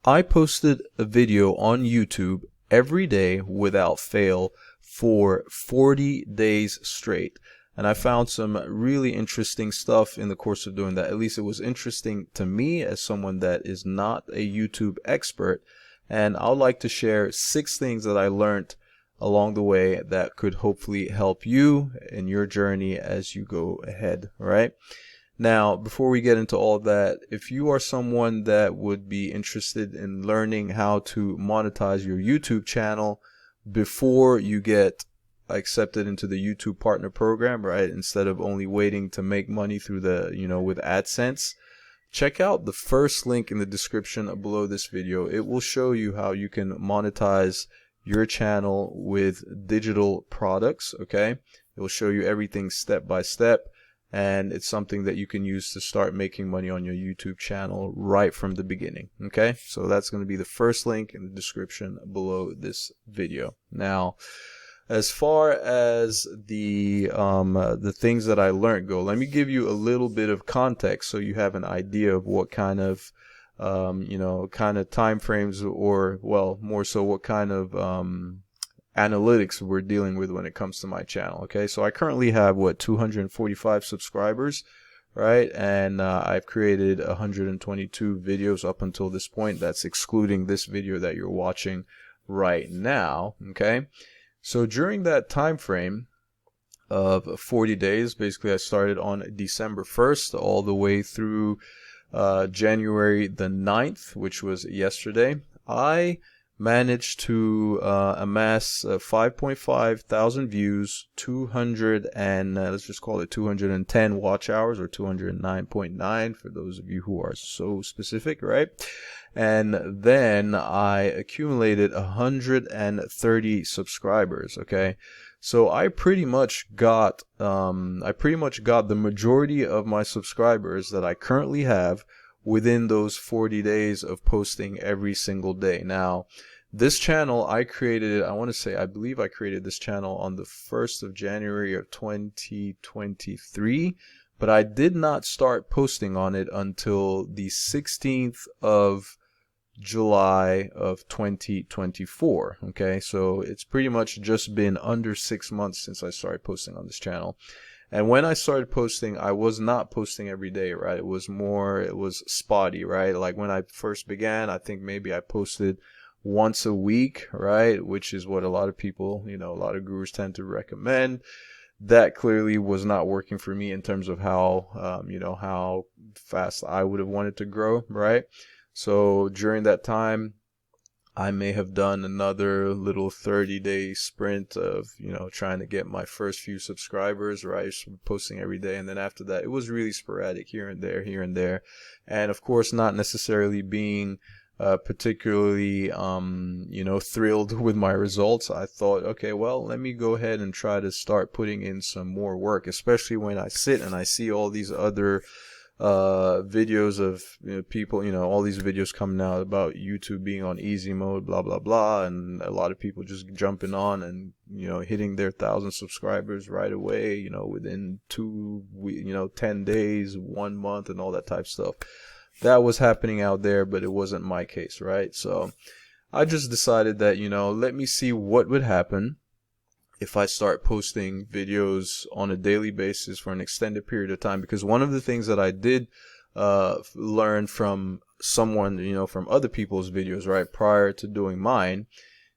I posted a video on YouTube every day without fail for 40 days straight. And I found some really interesting stuff in the course of doing that. At least it was interesting to me as someone that is not a YouTube expert. And I'd like to share 6 things that I learned along the way that could hopefully help you in your journey as you go ahead, right? Now, before we get into all of that, if you are someone that would be interested in learning how to monetize your YouTube channel before you get accepted into the YouTube partner program, right? Instead of only waiting to make money through with AdSense, check out the first link in the description below this video. It will show you how you can monetize your channel with digital products, okay? It will show you everything step by step. And it's something that you can use to start making money on your YouTube channel right from the beginning. Okay, so that's going to be the first link in the description below this video. Now, as far as the things that I learned go, let me give you a little bit of context so you have an idea of what kind of kind of time frames, or well, more so what kind of analytics we're dealing with when it comes to my channel. Okay, so I currently have 245 subscribers, right? And I've created 122 videos up until this point. That's excluding this video that you're watching right now. Okay, so during that time frame of 40 days, basically I started on December 1st all the way through January the 9th, which was yesterday. I managed to amass 5.5 thousand views, 200 and let's just call it 210 watch hours, or 209.9 for those of you who are so specific, right? And then I accumulated 130 subscribers. Okay, so I pretty much got the majority of my subscribers that I currently have within those 40 days of posting every single day. Now, this channel I created, I believe I created this channel on the 1st of January of 2023, but I did not start posting on it until the 16th of July of 2024. Okay, so it's pretty much just been under 6 months since I started posting on this channel. And when I started posting, I was not posting every day, right? It was spotty, right? Like when I first began, I think maybe I posted once a week, right? Which is what a lot of people, a lot of gurus tend to recommend. That clearly was not working for me in terms of how, how fast I would have wanted to grow, right? So during that time, I may have done another little 30-day sprint of, trying to get my first few subscribers, right? Posting every day. And then after that, it was really sporadic here and there, here and there. And of course, not necessarily being particularly, thrilled with my results. I thought, okay, well, let me go ahead and try to start putting in some more work, especially when I sit and I see all these other videos of people, all these videos coming out about YouTube being on easy mode, blah blah blah, and a lot of people just jumping on and hitting their 1,000 subscribers right away, within 10 days, 1 month, and all that type of stuff. That was happening out there, but it wasn't my case, right? So I just decided that let me see what would happen if I start posting videos on a daily basis for an extended period of time. Because one of the things that I did learn from someone, from other people's videos, right, prior to doing mine,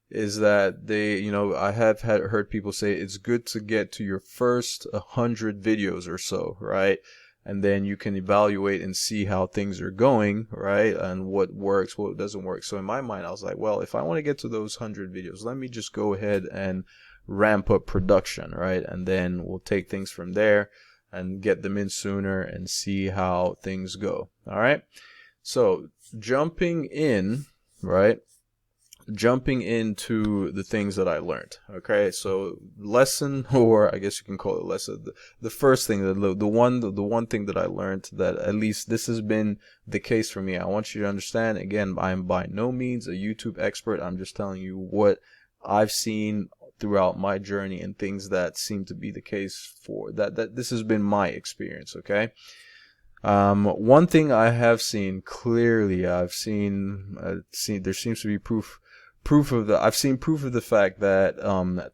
is that they, I have heard people say it's good to get to your first 100 videos or so, right? And then you can evaluate and see how things are going, right? And what works, what doesn't work. So in my mind, I was like, well, if I want to get to those 100 videos, let me just go ahead and ramp up production, right? And then we'll take things from there and get them in sooner and see how things go. All right, so jumping into the things that I learned. Okay, so lesson, or I guess you can call it lesson, the first thing, the one thing that I learned, that at least this has been the case for me. I want you to understand, again, I am by no means a YouTube expert. I'm just telling you what I've seen throughout my journey and things that seem to be the case for that this has been my experience. Okay, One thing I have seen clearly, I've seen there seems to be I've seen proof of the fact that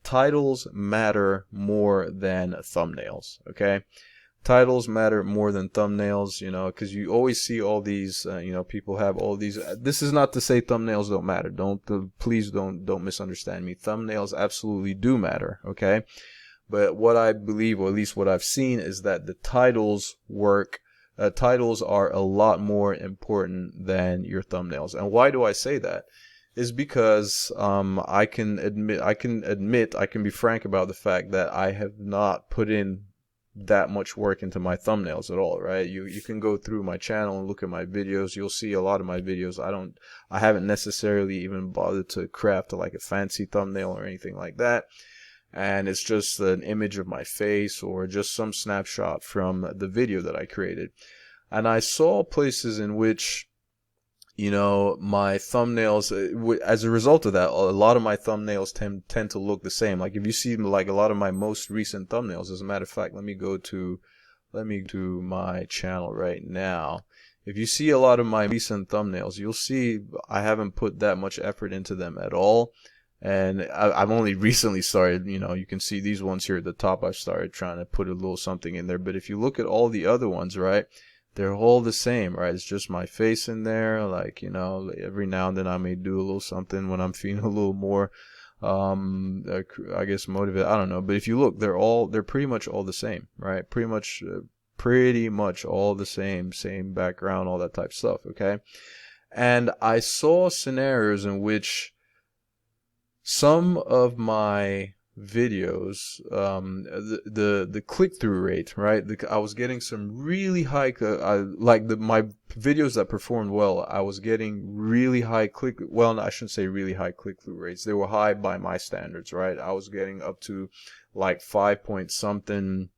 titles matter more than thumbnails. Okay, titles matter more than thumbnails, because you always see all these, people have all these. This is not to say thumbnails don't matter. Please don't misunderstand me. Thumbnails absolutely do matter. Okay, but what I believe, or at least what I've seen, is that the titles work. Titles are a lot more important than your thumbnails. And why do I say that? Is because I can be frank about the fact that I have not put in that much work into my thumbnails at all, right? You can go through my channel and look at my videos. You'll see a lot of my videos. I haven't necessarily even bothered to craft like a fancy thumbnail or anything like that. And it's just an image of my face or just some snapshot from the video that I created. And I saw places in which, my thumbnails, as a result of that, a lot of my thumbnails tend to look the same. Like if you see like a lot of my most recent thumbnails, as a matter of fact, let me go to my channel right now. If you see a lot of my recent thumbnails, you'll see I haven't put that much effort into them at all. And I've only recently started, you can see these ones here at the top. I started trying to put a little something in there. But if you look at all the other ones, right, they're all the same, right? It's just my face in there. Like, every now and then I may do a little something when I'm feeling a little more, I guess motivated. I don't know. But if you look, they're pretty much all the same, right? Pretty much all the same background, all that type of stuff. Okay. And I saw scenarios in which some of my videos, the click-through rate, right? I was getting some really high, my videos that performed well, I was getting really high well, I shouldn't say really high click-through rates. They were high by my standards, right? I was getting up to like 5 point something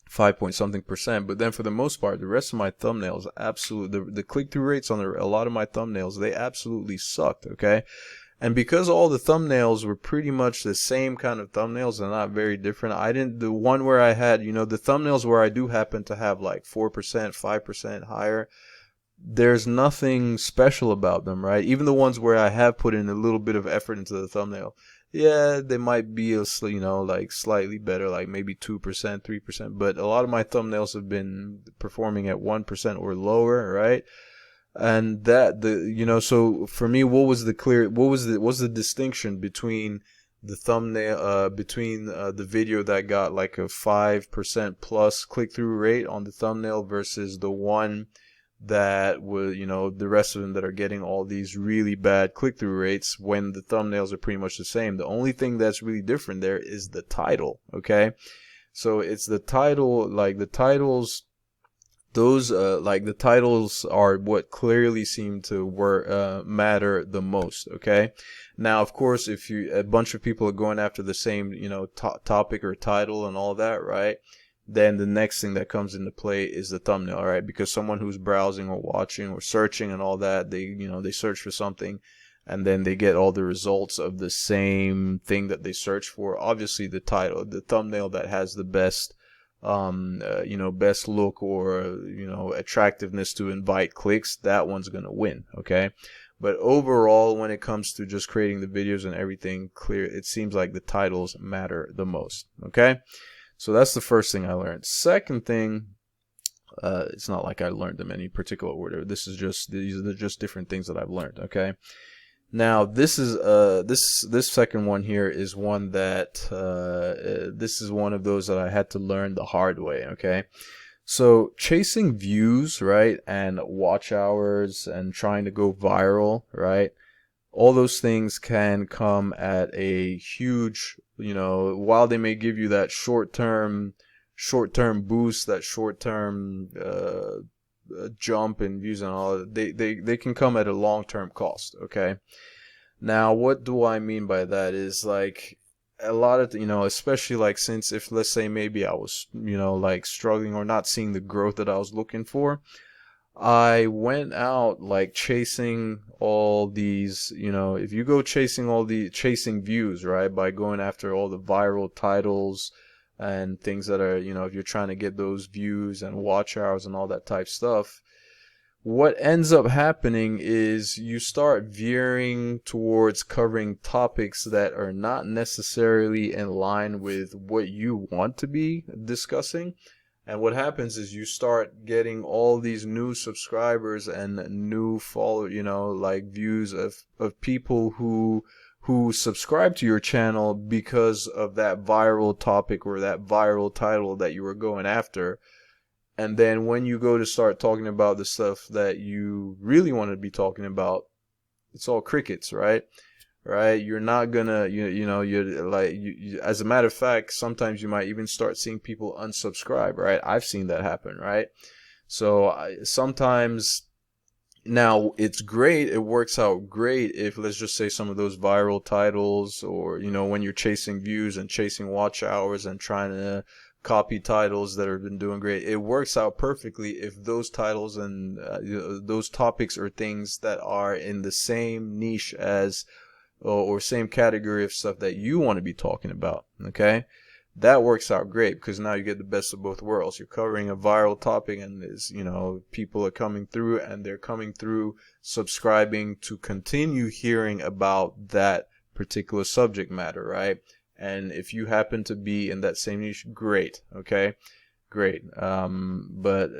percent. But then for the most part, the rest of my thumbnails, the click-through rates on a lot of my thumbnails, they absolutely sucked. Okay. And because all the thumbnails were pretty much the same kind of thumbnails and not very different, the one where I had, the thumbnails where I do happen to have like 4%, 5% higher, there's nothing special about them, right? Even the ones where I have put in a little bit of effort into the thumbnail, yeah, they might be, like slightly better, like maybe 2%, 3%, but a lot of my thumbnails have been performing at 1% or lower, right? And so for me, what's the distinction between the thumbnail, between the video that got like a 5% plus click-through rate on the thumbnail versus the one that was, the rest of them that are getting all these really bad click-through rates when the thumbnails are pretty much the same. The only thing that's really different there is the title, okay? So it's the title, like the titles. Those the titles are what clearly seem to matter the most. Okay, now of course if a bunch of people are going after the same topic or title and all that, right, then the next thing that comes into play is the thumbnail, right? Because someone who's browsing or watching or searching and all that, they search for something and then they get all the results of the same thing that they search for. Obviously the thumbnail that has the best best look or, attractiveness to invite clicks, that one's going to win. Okay. But overall, when it comes to just creating the videos and everything clear, it seems like the titles matter the most. Okay. So that's the first thing I learned. Second thing, it's not like I learned them in any particular order. These are just different things that I've learned. Okay. Now this second one here is one that this is one of those that I had to learn the hard way. Okay, so chasing views, right, and watch hours and trying to go viral, right, all those things can come at a huge, while they may give you that short-term boost, that short-term jump in views and all, they can come at a long-term cost. Okay, now what do I mean by that is like a lot of especially like since if let's say maybe I was like struggling or not seeing the growth that I was looking for, I went out like chasing all these, if you go chasing views, right, by going after all the viral titles, and things that are, if you're trying to get those views and watch hours and all that type stuff, what ends up happening is you start veering towards covering topics that are not necessarily in line with what you want to be discussing. And what happens is you start getting all these new subscribers and new follow, like views of people who subscribe to your channel because of that viral topic or that viral title that you were going after. And then when you go to start talking about the stuff that you really want to be talking about, it's all crickets, right? Right? You're not gonna, you're like, as a matter of fact, sometimes you might even start seeing people unsubscribe, right? I've seen that happen, right? So sometimes, now it's great, it works out great if, let's just say, some of those viral titles, or, when you're chasing views and chasing watch hours and trying to copy titles that have been doing great, it works out perfectly if those titles and those topics are things that are in the same niche as or same category of stuff that you want to be talking about. Okay, that works out great because now you get the best of both worlds. You're covering a viral topic, and is people are coming through, and they're coming through subscribing to continue hearing about that particular subject matter, right? And if you happen to be in that same niche, great. Okay, great. But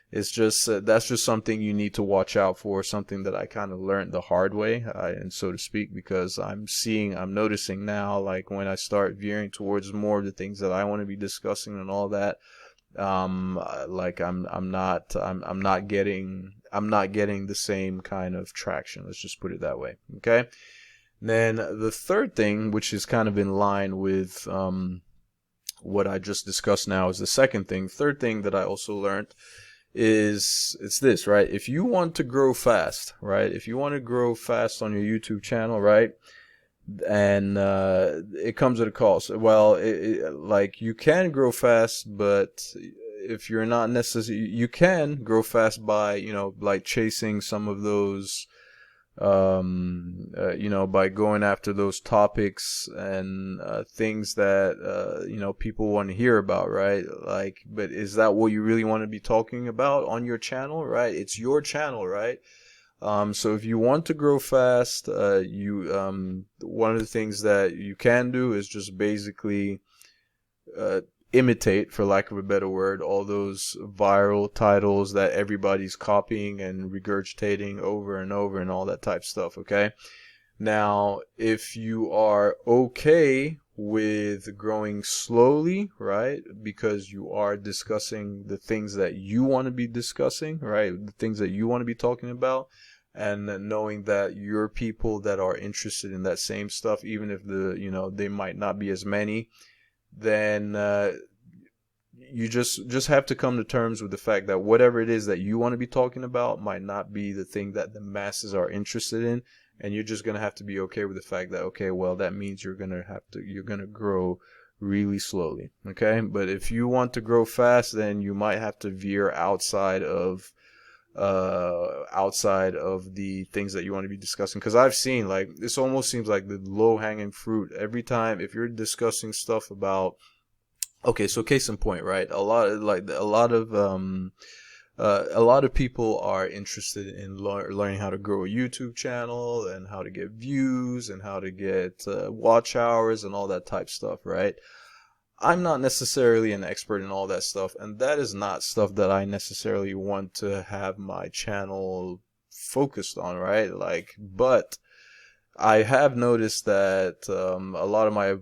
it's just that's just something you need to watch out for. Something that I kind of learned the hard way, and so to speak, because I'm noticing now, like when I start veering towards more of the things that I want to be discussing and all that, like I'm not getting the same kind of traction. Let's just put it that way. Okay. Then the third thing, which is kind of in line with what I just discussed now, is the second thing. Third thing that I also learned is it's this, right? If you want to grow fast, right? If you want to grow fast on your YouTube channel, right? And it comes at a cost. Well, like you can grow fast, but if you're not necessarily, you can grow fast by, like chasing some of those by going after those topics and things that people want to hear about, right? Like, but is that what you really want to be talking about on your channel, right? It's your channel, right? So if you want to grow fast, one of the things that you can do is just basically imitate, for lack of a better word, all those viral titles that everybody's copying and regurgitating over and over and all that type of stuff. Okay, now if you are okay with growing slowly, right, because you are discussing the things that you want to be discussing, right, the things that you want to be talking about, and knowing that your people that are interested in that same stuff, even if they might not be as many, then you just have to come to terms with the fact that whatever it is that you want to be talking about might not be the thing that the masses are interested in, and you're just gonna have to be okay with the fact that, okay, well, that means you're gonna grow really slowly. Okay, but if you want to grow fast, then you might have to veer outside of the things that you want to be discussing, because I've seen, like, this almost seems like the low-hanging fruit every time. If you're discussing stuff about, okay, so case in point, right, a lot of people are interested in learning how to grow a YouTube channel and how to get views and how to get watch hours and all that type stuff, right? I'm not necessarily an expert in all that stuff, and that is not stuff that I necessarily want to have my channel focused on, right? Like, but I have noticed that a lot of my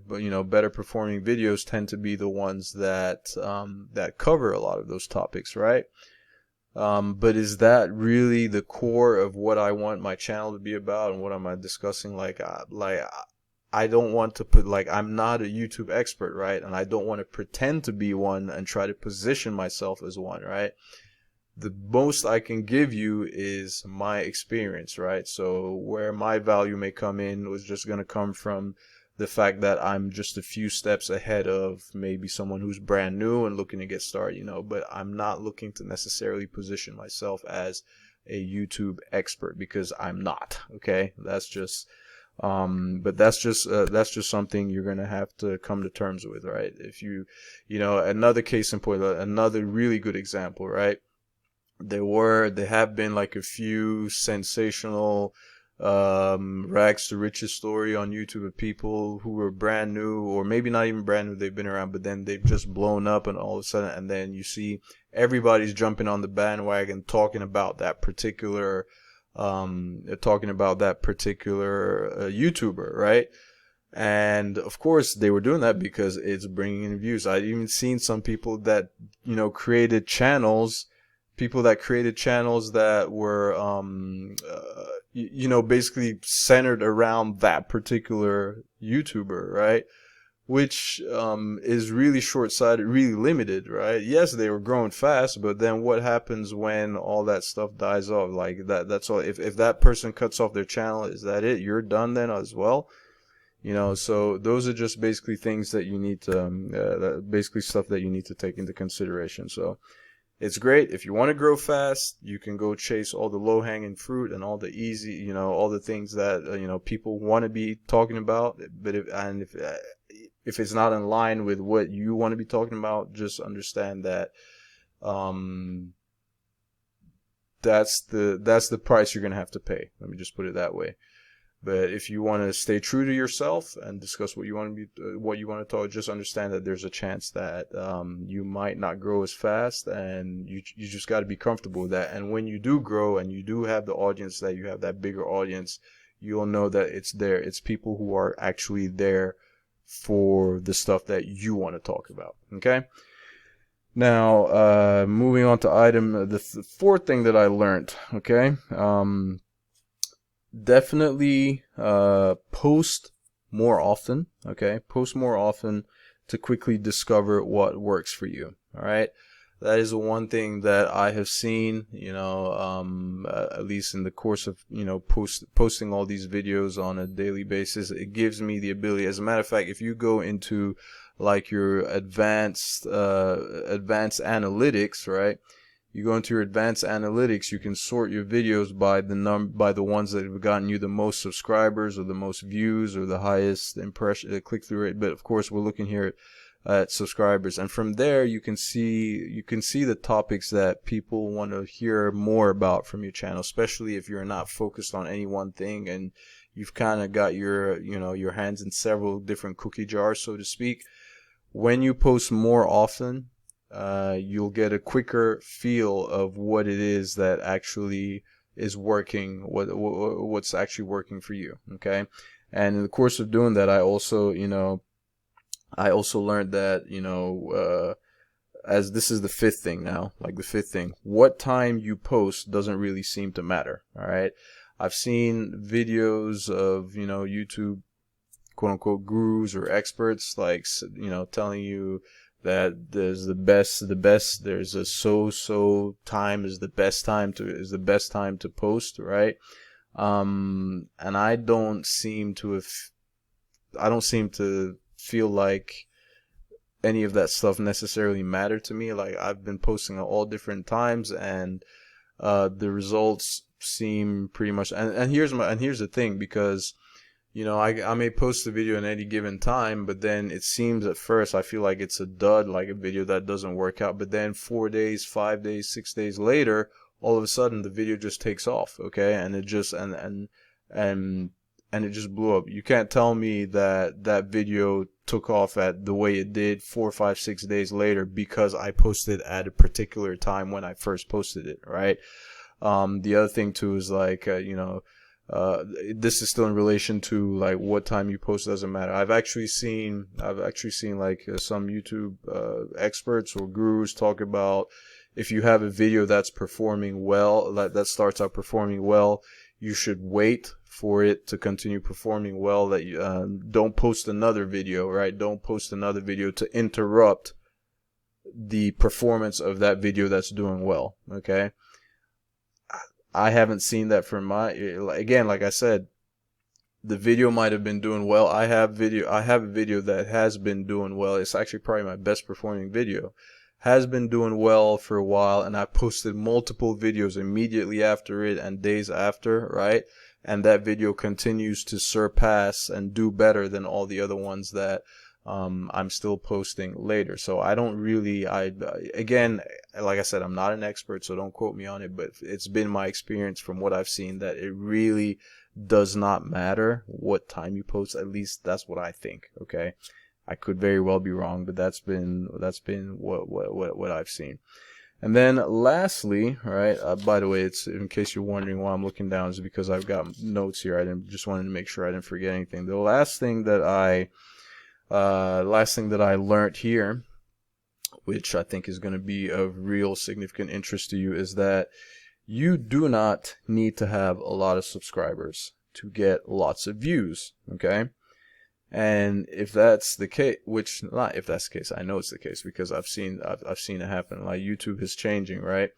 better performing videos tend to be the ones that that cover a lot of those topics, right? But is that really the core of what I want my channel to be about, and what am I discussing? Like I don't want to put, like, I'm not a YouTube expert, right? And I don't want to pretend to be one and try to position myself as one, right? The most I can give you is my experience, right? So where my value may come in was just going to come from the fact that I'm just a few steps ahead of maybe someone who's brand new and looking to get started, but I'm not looking to necessarily position myself as a YouTube expert, because I'm not. Okay, that's just But that's just something you're gonna have to come to terms with, right? If another case in point, another really good example, right? There have been like a few sensational rags to riches story on YouTube of people who were brand new, or maybe not even brand new, they've been around, but then they've just blown up, and all of a sudden, and then you see everybody's jumping on the bandwagon talking about that particular YouTuber, right? And of course they were doing that because it's bringing in views. I've even seen some people that created channels, that were basically centered around that particular YouTuber, right? Which is really short-sighted, really limited, right? Yes, they were growing fast, but then what happens when all that stuff dies off? Like that's all. If that person cuts off their channel, is that it? You're done then as well? So those are just basically things that you need to, basically stuff that you need to take into consideration. So it's great. If you want to grow fast, you can go chase all the low-hanging fruit and all the easy, all the things that, people want to be talking about. But if it's not in line with what you want to be talking about, just understand that, that's the price you're going to have to pay. Let me just put it that way. But if you want to stay true to yourself and discuss what you want to talk, just understand that there's a chance that you might not grow as fast, and you just got to be comfortable with that. And when you do grow and you do have the audience, that you have that bigger audience, you'll know that it's there. It's people who are actually there for the stuff that you want to talk about. Okay. Now, moving on to the fourth thing that I learned. Okay. Definitely post more often. Okay, post more often to quickly discover what works for you. All right, that is one thing that I have seen, at least in the course of posting all these videos on a daily basis. It gives me the ability. As a matter of fact, if you go into like your advanced analytics, right? You go into your advanced analytics, you can sort your videos by the ones that have gotten you the most subscribers or the most views or the highest click-through rate. But of course, we're looking here at subscribers, and from there you can see the topics that people want to hear more about from your channel, especially if you're not focused on any one thing and you've kind of got your hands in several different cookie jars, so to speak. When you post more often, you'll get a quicker feel of what it is that actually is working, what's actually working for you. Okay. And in the course of doing that, I also learned that, as this is the fifth thing now, what time you post doesn't really seem to matter. All right. I've seen videos of, YouTube quote unquote gurus or experts, like, telling you that there's the best, there's a so time is the best time to post, right? And I don't seem to feel like any of that stuff necessarily mattered to me. Like, I've been posting at all different times, and the results seem pretty much, and here's the thing, because I may post a video at any given time, but then it seems at first I feel like it's a dud, like a video that doesn't work out. But then 4 days, 5 days, 6 days later, all of a sudden the video just takes off, okay? And it just and it just blew up. You can't tell me that video took off at the way it did 4, 5, 6 days later because I posted at a particular time when I first posted it, right? The other thing too is like, this is still in relation to like what time you post doesn't matter. I've actually seen like some YouTube experts or gurus talk about, if you have a video that's performing well, that starts out performing well, you should wait for it to continue performing well. That you don't post another video, right? Don't post another video to interrupt the performance of that video that's doing well. Okay. I haven't seen that from again, like I said, the video might have been doing well. I have a video that has been doing well. It's actually probably my best performing video. has been doing well for a while, and I posted multiple videos immediately after it and days after, right? And that video continues to surpass and do better than all the other ones that I'm still posting later. So I don't really, again, like I said, I'm not an expert, so don't quote me on it, but it's been my experience from what I've seen that it really does not matter what time you post. At least that's what I think. Okay, I could very well be wrong, but that's been what I've seen. And then lastly, all right, by the way, it's in case you're wondering why I'm looking down, is because I've got notes here. Just wanted to make sure I didn't forget anything. The last thing that I learned here, which I think is going to be of real significant interest to you, is that you do not need to have a lot of subscribers to get lots of views, okay? And if that's the case, which not if that's the case, I know it's the case because I've seen it happen. Like, YouTube is changing, right?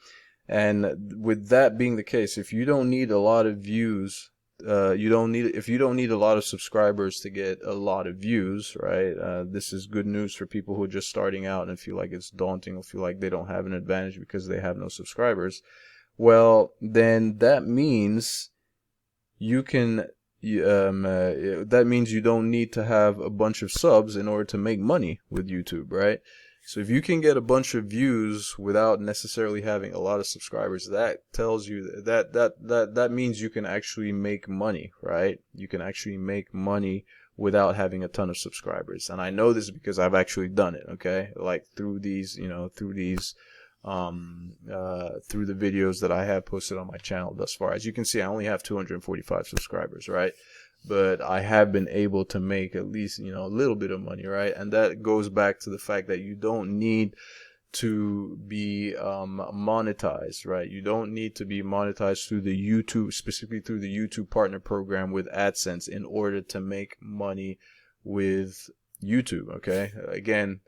And with that being the case, if you don't need a lot of views, if you don't need a lot of subscribers to get a lot of views, right? This is good news for people who are just starting out and feel like it's daunting or feel like they don't have an advantage because they have no subscribers. Well, then that means you can. That means you don't need to have a bunch of subs in order to make money with YouTube, right? So if you can get a bunch of views without necessarily having a lot of subscribers, that tells you that means you can actually make money, right? You can actually make money without having a ton of subscribers. And I know this because I've actually done it, okay? Like through these, through the videos that I have posted on my channel thus far. As you can see, I only have 245 subscribers, right? But I have been able to make at least, a little bit of money, right? And that goes back to the fact that you don't need to be monetized, right? You don't need to be monetized through the YouTube, specifically through the YouTube partner program with AdSense, in order to make money with YouTube, okay? Again,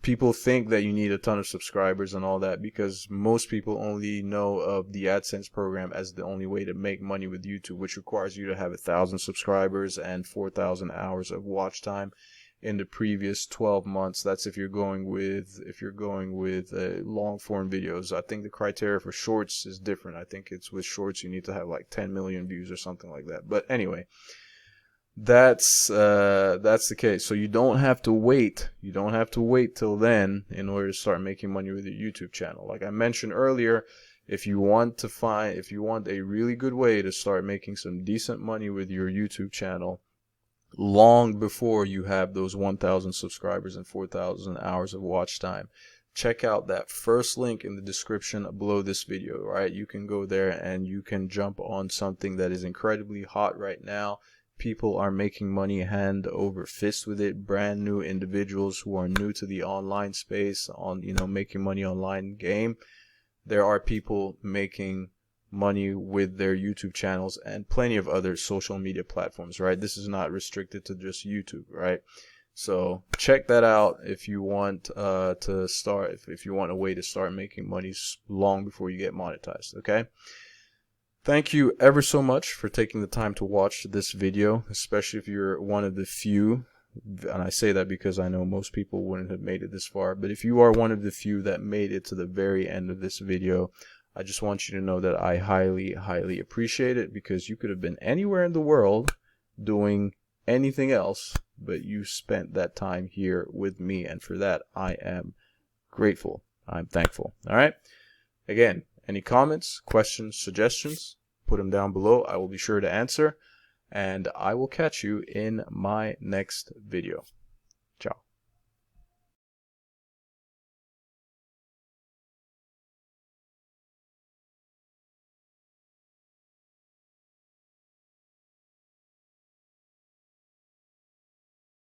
people think that you need a ton of subscribers and all that because most people only know of the AdSense program as the only way to make money with YouTube, which requires you to have 1,000 subscribers and 4,000 hours of watch time in the previous 12 months. That's if you're going with long form videos. I think the criteria for shorts is different. I think it's with shorts you need to have like 10 million views or something like that. But anyway, that's the case. So you don't have to wait. You don't have to wait till then in order to start making money with your YouTube channel. Like I mentioned earlier, if you want a really good way to start making some decent money with your YouTube channel long before you have those 1,000 subscribers and 4,000 hours of watch time, check out that first link in the description below this video, right? You can go there and you can jump on something that is incredibly hot right now. People are making money hand over fist with it. Brand new individuals who are new to the online space, making money online game. There are people making money with their YouTube channels and plenty of other social media platforms, right? This is not restricted to just YouTube, right? So check that out if you want if you want a way to start making money long before you get monetized, okay? Thank you ever so much for taking the time to watch this video, especially if you're one of the few, and I say that because I know most people wouldn't have made it this far, but if you are one of the few that made it to the very end of this video, I just want you to know that I highly, highly appreciate it, because you could have been anywhere in the world doing anything else, but you spent that time here with me, and for that I am grateful. I'm thankful. All right? Again, any comments, questions, suggestions, put them down below. I will be sure to answer, and I will catch you in my next video. Ciao.